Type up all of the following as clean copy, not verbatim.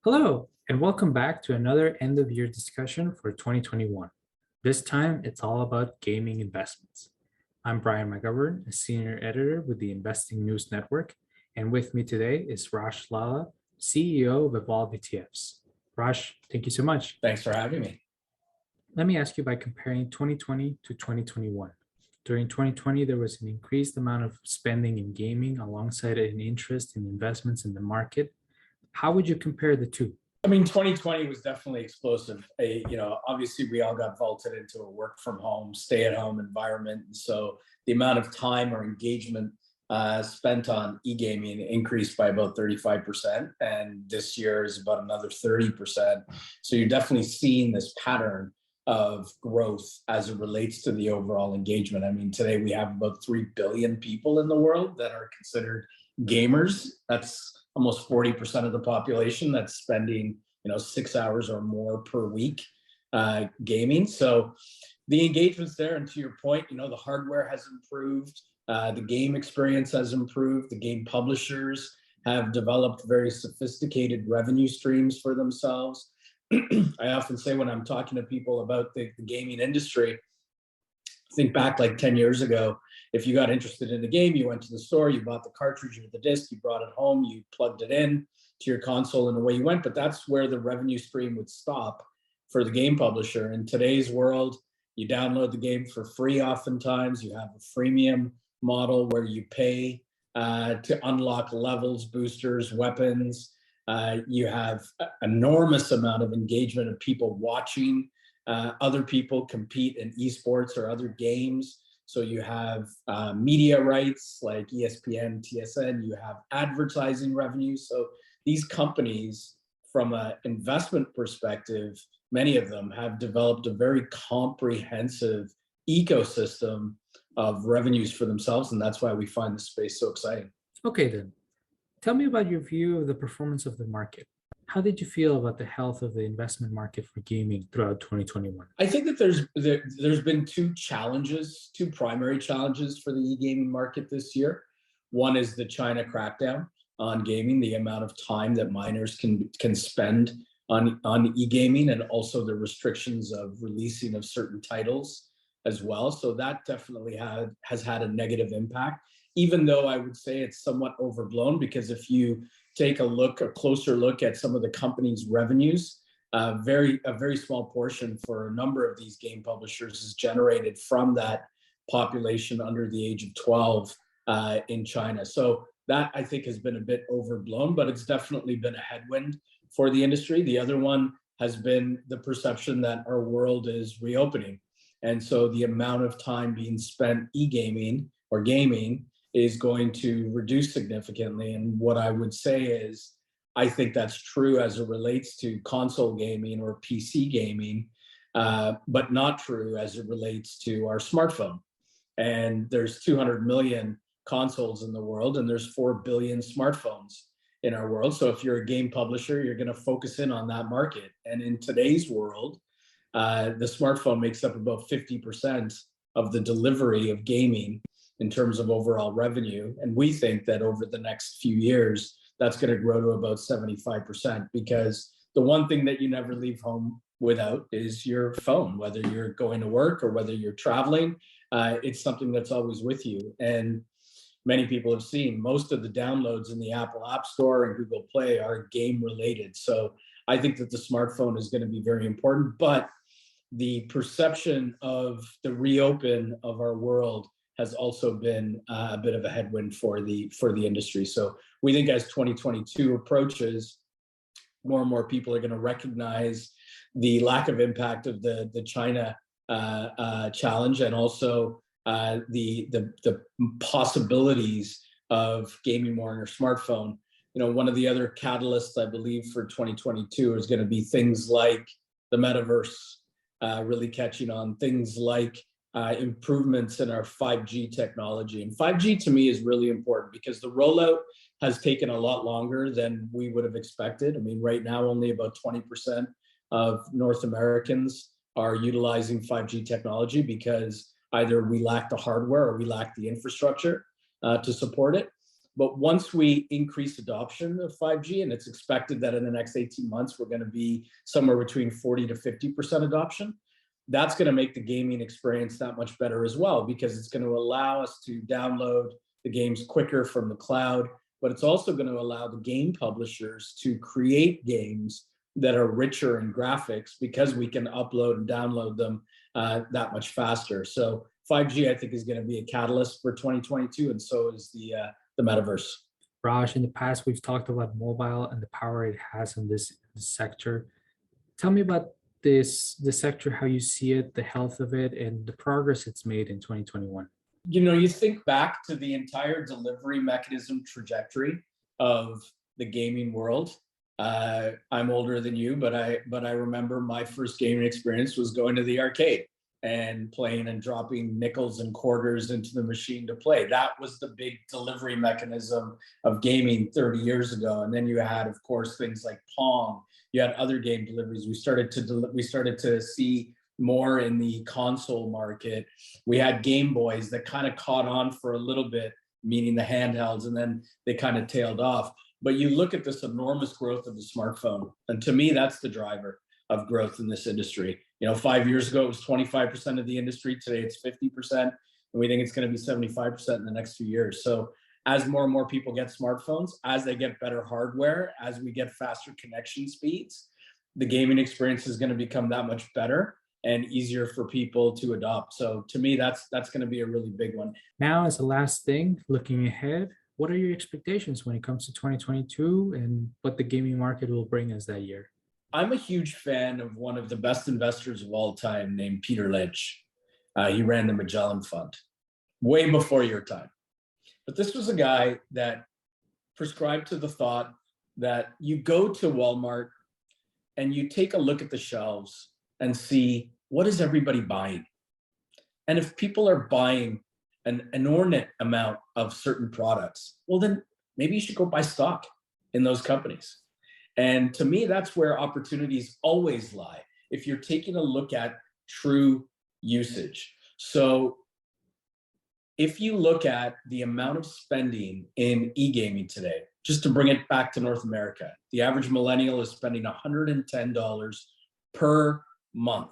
Hello, and welcome back to another end of year discussion for 2021. This time, it's all about gaming investments. I'm Brian McGovern, a senior editor with the Investing News Network, and with me today is Raj Lala, CEO of Evolve ETFs. Raj, thank you so much. Thanks for having me. Let me ask you by comparing 2020 to 2021. During 2020, there was an increased amount of spending in gaming alongside an interest in investments in the market. How would you compare the two? I mean, 2020 was definitely explosive. Obviously we all got vaulted into a work from home, stay at home environment. And so the amount of time or engagement spent on e-gaming increased by about 35%. And this year is about another 30%. So you're definitely seeing this pattern of growth as it relates to the overall engagement. I mean, today we have about 3 billion people in the world that are considered gamers. That's almost 40% of the population that's spending 6 hours or more per week gaming. So the engagement's there, and to your point, the hardware has improved, the game experience has improved, the game publishers have developed very sophisticated revenue streams for themselves. I often say when I'm talking to people about the gaming industry, think back like 10 years ago, if you got interested in a game, you went to the store, you bought the cartridge or the disc, you brought it home, you plugged it in to your console and away you went. But that's where the revenue stream would stop for the game publisher. In today's world, you download the game for free oftentimes. You have a freemium model where you pay to unlock levels, boosters, weapons. You have an enormous amount of engagement of people watching other people compete in esports or other games. So you have media rights like ESPN, TSN, you have advertising revenue. So these companies, from an investment perspective, many of them have developed a very comprehensive ecosystem of revenues for themselves. And that's why we find the space so exciting. Okay, then. Tell me about your view of the performance of the market. How did you feel about the health of the investment market for gaming throughout 2021? I think that there's been two primary challenges for the e-gaming market this year. One is the China crackdown on gaming, the amount of time that minors can spend on e-gaming, and also the restrictions of releasing of certain titles as well. So that definitely has had a negative impact, even though I would say it's somewhat overblown, because if you take a closer look at some of the company's revenues, a very small portion for a number of these game publishers is generated from that population under the age of 12 in China. So that, I think, has been a bit overblown, but it's definitely been a headwind for the industry. The other one has been the perception that our world is reopening. And so the amount of time being spent e-gaming or gaming is going to reduce significantly. And what I would say is, I think that's true as it relates to console gaming or PC gaming, but not true as it relates to our smartphone. And there's 200 million consoles in the world, and there's 4 billion smartphones in our world. So if you're a game publisher, you're going to focus in on that market. And in today's world, the smartphone makes up about 50% of the delivery of gaming in terms of overall revenue. And we think that over the next few years, that's going to grow to about 75%, because the one thing that you never leave home without is your phone, whether you're going to work or whether you're traveling. It's something that's always with you. And many people have seen most of the downloads in the Apple App Store and Google Play are game related. So I think that the smartphone is going to be very important, but the perception of the reopen of our world has also been a bit of a headwind for the industry. So we think as 2022 approaches, more and more people are going to recognize the lack of impact of the China challenge, and also the possibilities of gaming more on your smartphone. One of the other catalysts, I believe, for 2022 is going to be things like the metaverse really catching on, things like improvements in our 5G technology. And 5G to me is really important because the rollout has taken a lot longer than we would have expected. I mean, right now, only about 20% of North Americans are utilizing 5G technology because either we lack the hardware or we lack the infrastructure to support it. But once we increase adoption of 5G, and it's expected that in the next 18 months, we're going to be somewhere between 40 to 50% adoption, that's going to make the gaming experience that much better as well, because it's going to allow us to download the games quicker from the cloud, but it's also going to allow the game publishers to create games that are richer in graphics because we can upload and download them that much faster. So 5G, I think, is going to be a catalyst for 2022, and so is the metaverse. Raj, in the past, we've talked about mobile and the power it has in this sector. Tell me about the sector, how you see it, the health of it, and the progress it's made in 2021. You think back to the entire delivery mechanism trajectory of the gaming world. I'm older than you, but I remember my first gaming experience was going to the arcade and playing and dropping nickels and quarters into the machine to play. That was the big delivery mechanism of gaming 30 years ago. And then you had, of course, things like Pong. You had other game deliveries. We started to see more in the console market. We had Game Boys that kind of caught on for a little bit, meaning the handhelds, and then they kind of tailed off. But you look at this enormous growth of the smartphone, and to me, that's the driver of growth in this industry. 5 years ago, it was 25% of the industry. Today, it's 50%, and we think it's going to be 75% in the next few years. So as more and more people get smartphones, as they get better hardware, as we get faster connection speeds, the gaming experience is going to become that much better and easier for people to adopt. So to me, that's going to be a really big one. Now, as the last thing, looking ahead, what are your expectations when it comes to 2022 and what the gaming market will bring us that year? I'm a huge fan of one of the best investors of all time named Peter Lynch. He ran the Magellan Fund way before your time. But this was a guy that prescribed to the thought that you go to Walmart and you take a look at the shelves and see, what is everybody buying? And if people are buying an inordinate amount of certain products, well, then maybe you should go buy stock in those companies. And to me, that's where opportunities always lie, if you're taking a look at true usage. So if you look at the amount of spending in e-gaming today, just to bring it back to North America, the average millennial is spending $110 per month.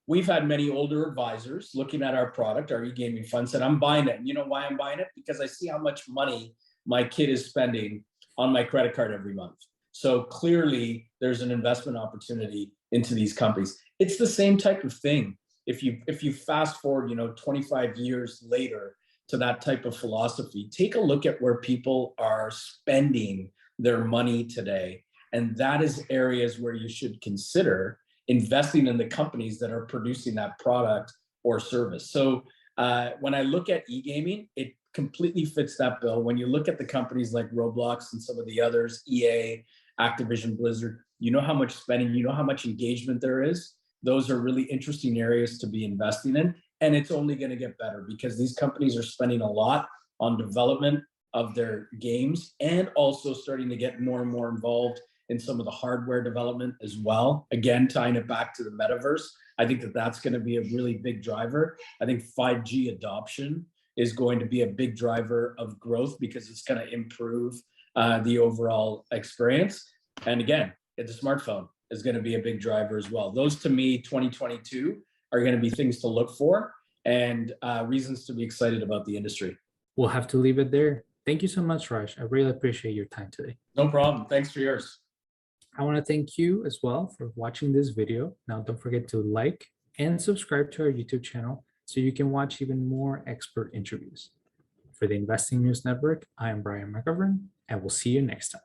We've had many older advisors looking at our product, our e-gaming fund, said, I'm buying it. And you know why I'm buying it? Because I see how much money my kid is spending on my credit card every month. So clearly there's an investment opportunity into these companies. It's the same type of thing. If you fast forward, 25 years later to that type of philosophy, take a look at where people are spending their money today. And that is areas where you should consider investing in the companies that are producing that product or service. So when I look at e-gaming, it completely fits that bill. When you look at the companies like Roblox and some of the others, EA, Activision, Blizzard, you know how much spending, you know how much engagement there is. Those are really interesting areas to be investing in. And it's only going to get better because these companies are spending a lot on development of their games and also starting to get more and more involved in some of the hardware development as well. Again, tying it back to the metaverse, I think that that's going to be a really big driver. I think 5G adoption is going to be a big driver of growth because it's going to improve the overall experience. And again, the smartphone is going to be a big driver as well. Those, to me, 2022 are going to be things to look for and reasons to be excited about the industry. We'll have to leave it there. Thank you so much, Raj. I really appreciate your time today. No problem. Thanks for yours. I want to thank you as well for watching this video. Now, don't forget to like and subscribe to our YouTube channel so you can watch even more expert interviews. For the Investing News Network, I am Brian McGovern, and we'll see you next time.